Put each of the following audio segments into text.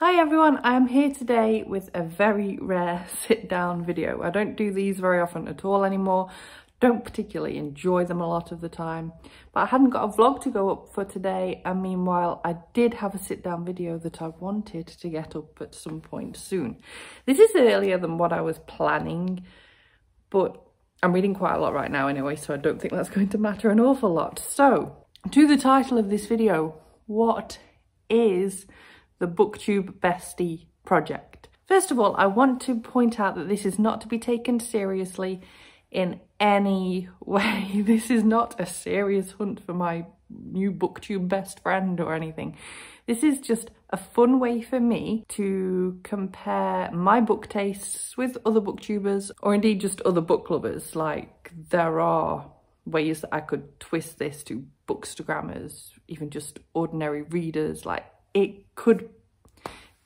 Hi everyone, I am here today with a very rare sit down video. I don't do these very often at all anymore. Don't particularly enjoy them a lot of the time, but I hadn't got a vlog to go up for today, and meanwhile I did have a sit down video that I wanted to get up at some point soon. This is earlier than what I was planning, but I'm reading quite a lot right now anyway, so I don't think that's going to matter an awful lot. So, to the title of this video, what is the Booktube Bestie Project? First of all, I want to point out that this is not to be taken seriously in any way. This is not a serious hunt for my new Booktube best friend or anything. This is just a fun way for me to compare my book tastes with other booktubers, or indeed just other book lovers. Like, there are ways that I could twist this to bookstagrammers, even just ordinary readers. Like,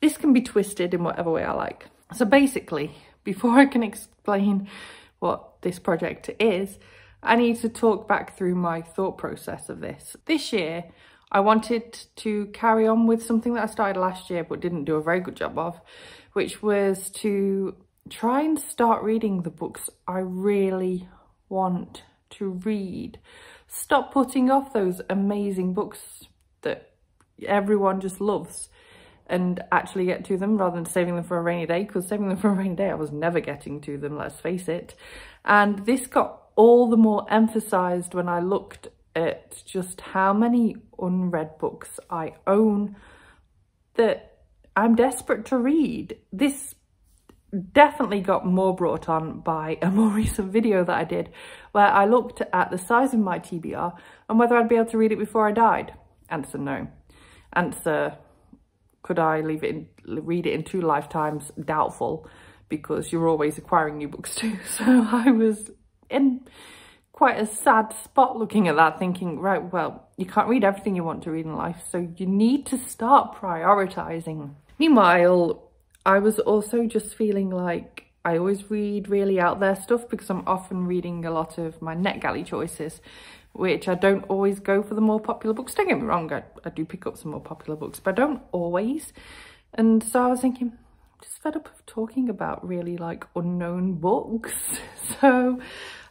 this can be twisted in whatever way I like. So basically, before I can explain what this project is, I need to talk back through my thought process of this. This year, I wanted to carry on with something that I started last year but didn't do a very good job of, which was to try and start reading the books I really want to read. Stop putting off those amazing books that everyone just loves and actually get to them rather than saving them for a rainy day, because saving them for a rainy day I was never getting to them, let's face it. And this got all the more emphasized when I looked at just how many unread books I own that I'm desperate to read. This definitely got more brought on by a more recent video that I did, where I looked at the size of my TBR and whether I'd be able to read it before I died. Answer, no. Answer, could I read it in 2 lifetimes? Doubtful, because you're always acquiring new books too. So I was in quite a sad spot looking at that, thinking, right, well, you can't read everything you want to read in life, so you need to start prioritizing. Meanwhile, I was also just feeling like I always read really out there stuff, because I'm often reading a lot of my NetGalley choices, which I don't always go for the more popular books. Don't get me wrong, I do pick up some more popular books, but I don't always. And so I was thinking, I'm just fed up of talking about really like unknown books. So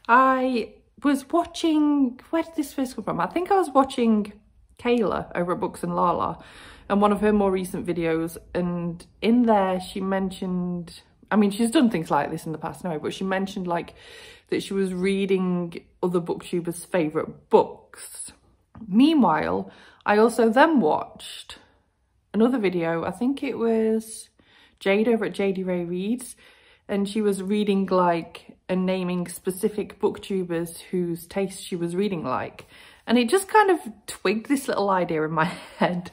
I was watching, where did this first come from? I think I was watching Kayla over at Books and Lala, and one of her more recent videos, and in there she mentioned, I mean, she's done things like this in the past anyway, but she mentioned like that she was reading other booktubers' favourite books. Meanwhile, I also then watched another video, I think it was Jade over at Jade Reads, and she was reading like and naming specific booktubers whose taste she was reading like. And it just kind of twigged this little idea in my head,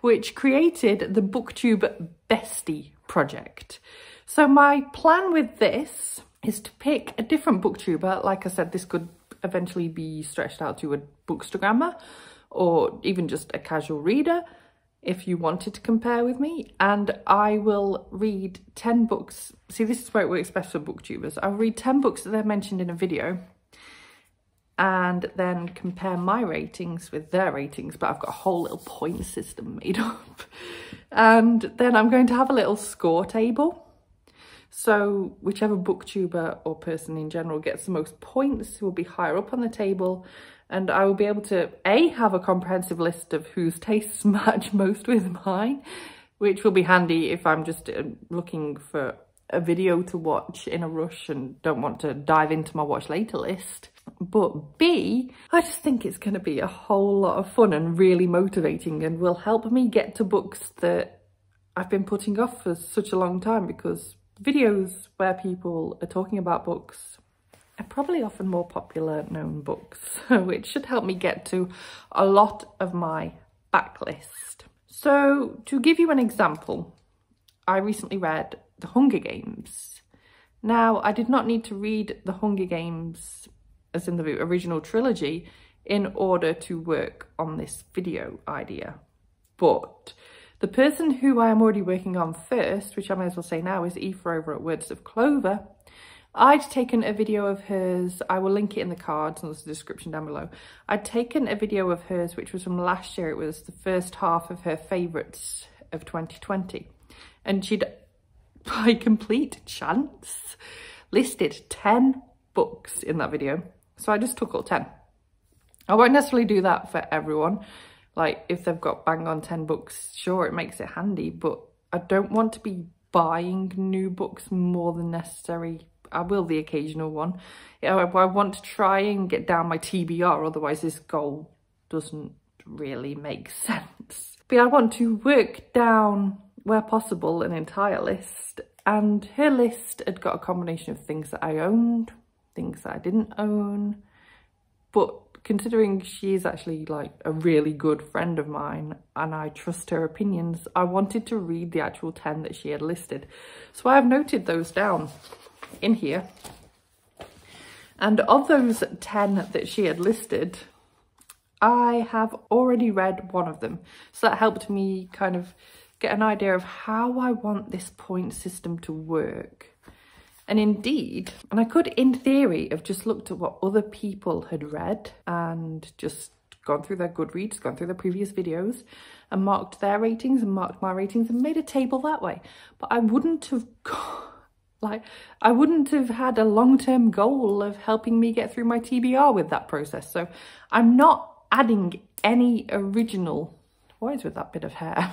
which created the Booktube Bestie Project. So my plan with this is to pick a different booktuber. Like I said, this could eventually be stretched out to a bookstagrammer or even just a casual reader if you wanted to compare with me. And I will read 10 books. See, this is where it works best for booktubers. I'll read 10 books that they're mentioned in a video and then compare my ratings with their ratings, but I've got a whole little point system made up. And then I'm going to have a little score table. So whichever booktuber or person in general gets the most points will be higher up on the table, and I will be able to have a comprehensive list of whose tastes match most with mine, which will be handy if I'm just looking for a video to watch in a rush and don't want to dive into my watch later list. But B, I just think it's going to be a whole lot of fun and really motivating, and will help me get to books that I've been putting off for such a long time, because videos where people are talking about books are probably often more popular known books, which should help me get to a lot of my backlist. So to give you an example, I recently read The Hunger Games. Now, I did not need to read The Hunger Games as in the original trilogy in order to work on this video idea, but the person who I am already working on first, which I may as well say now, is Aoife over at Words of Clover. I'd taken a video of hers, I will link it in the cards and there's a description down below. I'd taken a video of hers which was from last year. It was the first half of her favourites of 2020. and she'd, by complete chance, listed 10 books in that video. So I just took all 10. I won't necessarily do that for everyone. Like, if they've got bang on 10 books, sure, it makes it handy, but I don't want to be buying new books more than necessary. I will the occasional one. I want to try and get down my TBR, otherwise this goal doesn't really make sense. But I want to work down, where possible, an entire list, and her list had got a combination of things that I owned, things that I didn't own, but considering she is actually like a really good friend of mine and I trust her opinions, I wanted to read the actual 10 that she had listed. So I have noted those down in here. And of those 10 that she had listed, I have already read one of them. So that helped me kind of get an idea of how I want this point system to work. And indeed, and I could, in theory, have just looked at what other people had read and just gone through their Goodreads, gone through their previous videos and marked their ratings and marked my ratings and made a table that way. But I wouldn't have I wouldn't have had a long-term goal of helping me get through my TBR with that process. So I'm not adding any original, what is with that bit of hair?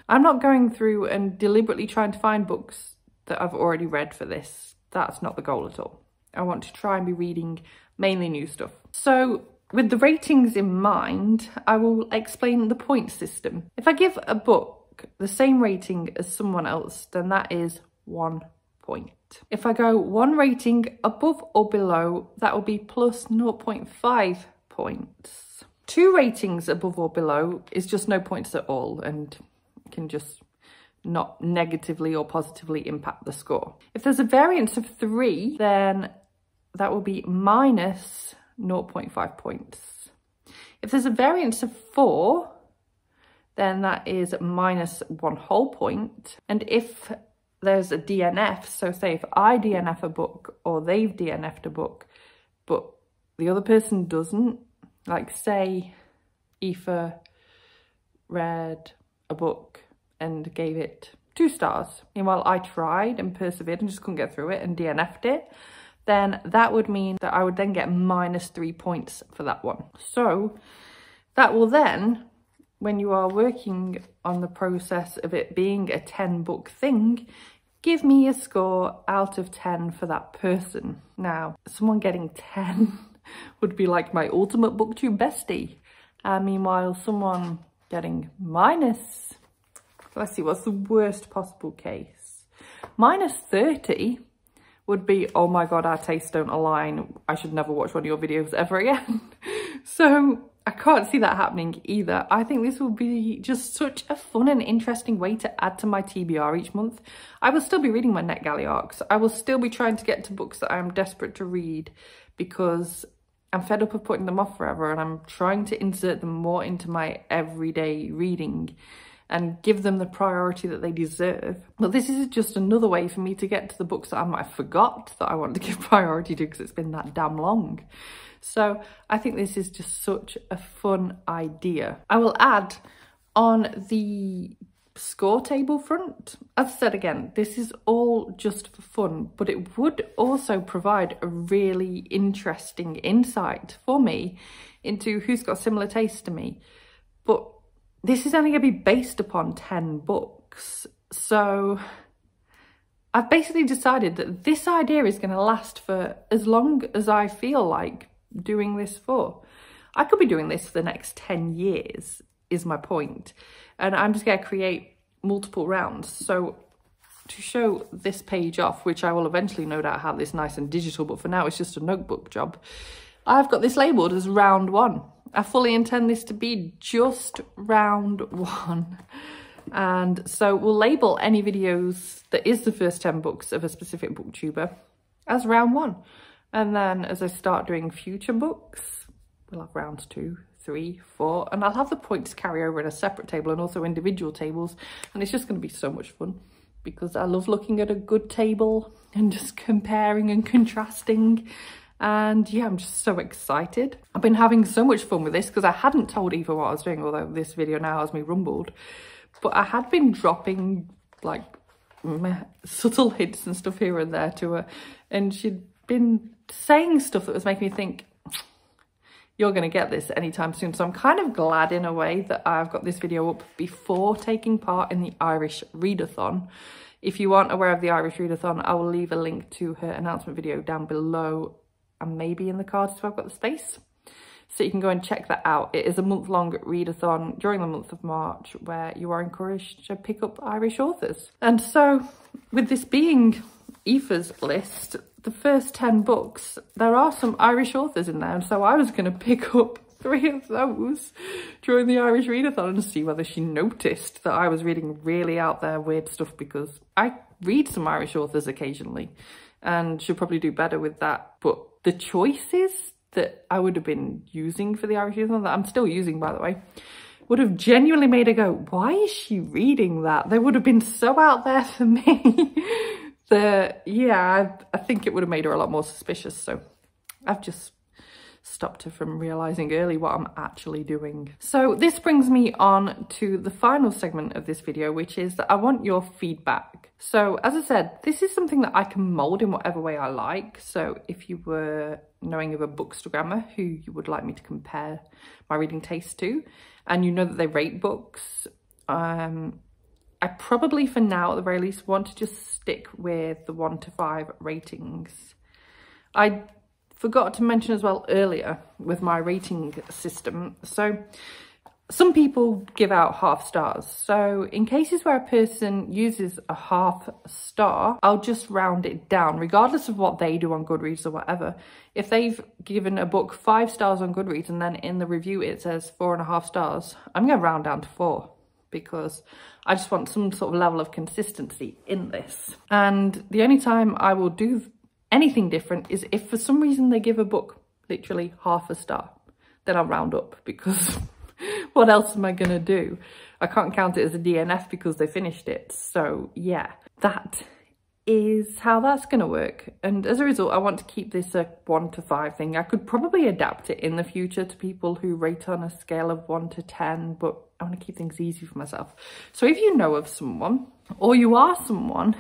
I'm not going through and deliberately trying to find books that I've already read for this. That's not the goal at all. I want to try and be reading mainly new stuff. So with the ratings in mind, I will explain the point system. If I give a book the same rating as someone else, then that is 1 point. If I go one rating above or below, that will be plus 0.5 points. 2 ratings above or below is just no points at all and can just not negatively or positively impact the score. If there's a variance of 3, then that will be minus 0.5 points. If there's a variance of 4, then that is minus 1 whole point. And if there's a DNF, so say if I DNF a book or they've DNF'd a book, but the other person doesn't, like say Aoife read a book and gave it 2 stars. Meanwhile, I tried and persevered and just couldn't get through it and DNF'd it, then that would mean that I would then get minus 3 points for that one. So that will then, when you are working on the process of it being a 10 book thing, give me a score out of 10 for that person. Now, someone getting 10 would be like my ultimate Booktube bestie. Meanwhile, someone getting minus, let's see, what's the worst possible case? Minus 30 would be, oh my God, our tastes don't align. I should never watch one of your videos ever again. So I can't see that happening either. I think this will be just such a fun and interesting way to add to my TBR each month. I will still be reading my NetGalley arcs. I will still be trying to get to books that I am desperate to read because I'm fed up of putting them off forever and I'm trying to insert them more into my everyday reading and give them the priority that they deserve. But this is just another way for me to get to the books that I might have forgot that I want to give priority to because it's been that damn long. So I think this is just such a fun idea. I will add on the score table front, as I said again, this is all just for fun, but it would also provide a really interesting insight for me into who's got similar tastes to me. But this is only going to be based upon 10 books. So I've basically decided that this idea is going to last for as long as I feel like doing this for. I could be doing this for the next 10 years is my point. And I'm just going to create multiple rounds. So to show this page off, which I will eventually no doubt have this nice and digital, but for now it's just a notebook job. I've got this labelled as round 1. I fully intend this to be just round 1. And so we'll label any videos that is the first 10 books of a specific booktuber as round 1. And then as I start doing future books, we'll have rounds 2, 3, 4, and I'll have the points carry over in a separate table and also individual tables. And it's just going to be so much fun because I love looking at a good table and just comparing and contrasting. And yeah, I'm just so excited. I've been having so much fun with this because I hadn't told Eva what I was doing, although this video now has me rumbled. But I had been dropping like subtle hints and stuff here and there to her, and she'd been saying stuff that was making me think, you're going to get this anytime soon. So I'm kind of glad in a way that I've got this video up before taking part in the Irish Readathon. If you aren't aware of the Irish Readathon, I will leave a link to her announcement video down below and maybe in the cards if I've got the space. So you can go and check that out. It is a month-long readathon during the month of March where you are encouraged to pick up Irish authors. And so with this being Aoife's list, the first 10 books, there are some Irish authors in there. And so I was going to pick up 3 of those during the Irish Readathon and see whether she noticed that I was reading really out there weird stuff, because I read some Irish authors occasionally and she'll probably do better with that. But the choices that I would have been using for the Irish Readathon, that I'm still using by the way, would have genuinely made her go, why is she reading that? They would have been so out there for me that, yeah, I think it would have made her a lot more suspicious. So I've just stopped her from realising early what I'm actually doing. So this brings me on to the final segment of this video, which is that I want your feedback. So as I said, this is something that I can mould in whatever way I like. So if you were knowing of a bookstagrammer who you would like me to compare my reading taste to, and you know that they rate books, I probably for now at the very least want to just stick with the 1 to 5 ratings. I forgot to mention as well earlier with my rating system. So some people give out half stars. So in cases where a person uses a half star, I'll just round it down regardless of what they do on Goodreads or whatever. If they've given a book 5 stars on Goodreads and then in the review it says 4.5 stars, I'm going to round down to 4 because I just want some sort of level of consistency in this. And the only time I will do anything different is if for some reason they give a book literally half a star, then I'll round up, because what else am I gonna do? I can't count it as a DNF because they finished it. So yeah, that is how that's gonna work. And as a result, I want to keep this a 1 to 5 thing. I could probably adapt it in the future to people who rate on a scale of 1 to 10, but I want to keep things easy for myself. So if you know of someone, or you are someone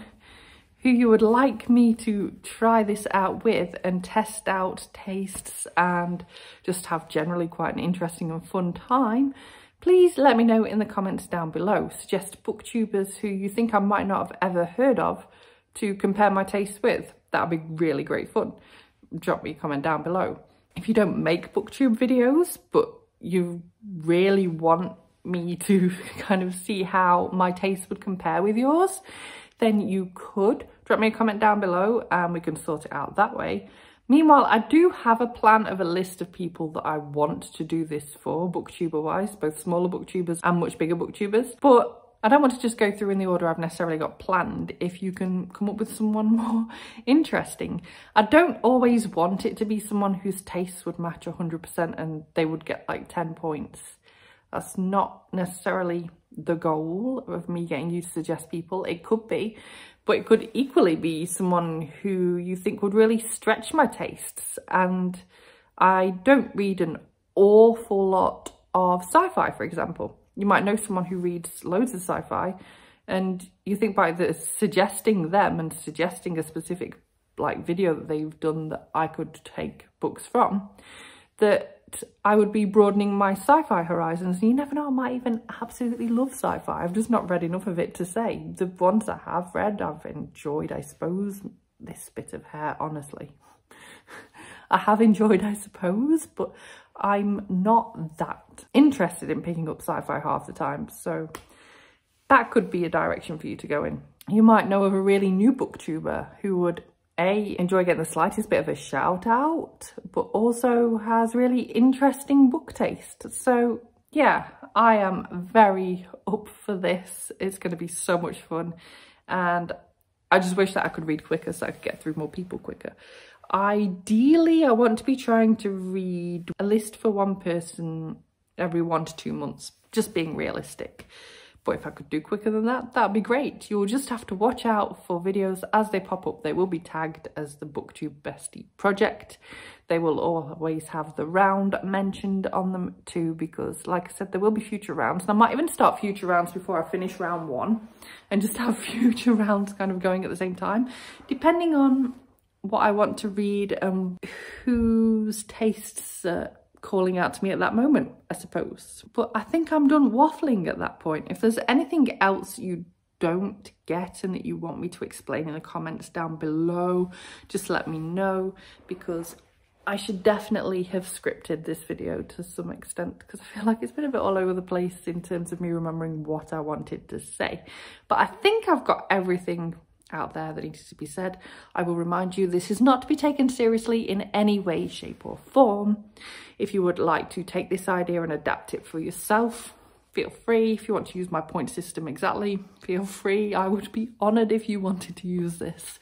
who you would like me to try this out with and test out tastes and just have generally quite an interesting and fun time, please let me know in the comments down below. Suggest booktubers who you think I might not have ever heard of to compare my tastes with. That would be really great fun. Drop me a comment down below. If you don't make booktube videos, but you really want me to kind of see how my tastes would compare with yours, then you could drop me a comment down below and we can sort it out that way. Meanwhile, I do have a plan of a list of people that I want to do this for, booktuber wise, both smaller booktubers and much bigger booktubers. But I don't want to just go through in the order I've necessarily got planned if you can come up with someone more interesting. I don't always want it to be someone whose tastes would match 100% and they would get like 10 points. That's not necessarily the goal of me getting you to suggest people. It could be, but it could equally be someone who you think would really stretch my tastes. And I don't read an awful lot of sci-fi, for example. You might know someone who reads loads of sci-fi and you think by suggesting them and suggesting a specific like video that they've done that I could take books from, that I would be broadening my sci-fi horizons. You never know, I might even absolutely love sci-fi. I've just not read enough of it to say. The ones I have read, I've enjoyed, I suppose. This bit of hair, honestly. I have enjoyed, I suppose, but I'm not that interested in picking up sci-fi half the time. So that could be a direction for you to go in. You might know of a really new booktuber who would enjoy getting the slightest bit of a shout out, but also has really interesting book taste. So yeah, I am very up for this. It's going to be so much fun. And I just wish that I could read quicker so I could get through more people quicker. Ideally, I want to be trying to read a list for one person every 1 to 2 months, just being realistic. But if I could do quicker than that, that'd be great. You'll just have to watch out for videos as they pop up. They will be tagged as the Booktube Bestie Project. they will always have the round mentioned on them too, because like I said, there will be future rounds. And I might even start future rounds before I finish round 1 and just have future rounds kind of going at the same time, depending on what I want to read and whose tastes calling out to me at that moment, I suppose. But I think I'm done waffling at that point. If there's anything else you don't get and that you want me to explain in the comments down below, just let me know, because I should definitely have scripted this video to some extent, because I feel like it's been a bit all over the place in terms of me remembering what I wanted to say. But I think I've got everything out there that needs to be said. I will remind you, this is not to be taken seriously in any way, shape or form. If you would like to take this idea and adapt it for yourself, feel free. If you want to use my point system exactly, feel free. I would be honoured if you wanted to use this.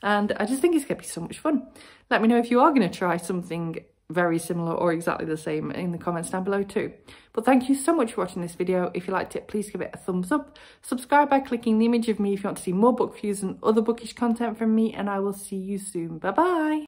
And I just think it's going to be so much fun. Let me know if you are going to try something very similar or exactly the same in the comments down below too. But thank you so much for watching this video. If you liked it, please give it a thumbs up. Subscribe by clicking the image of me if you want to see more book reviews and other bookish content from me, and I will see you soon. Bye bye.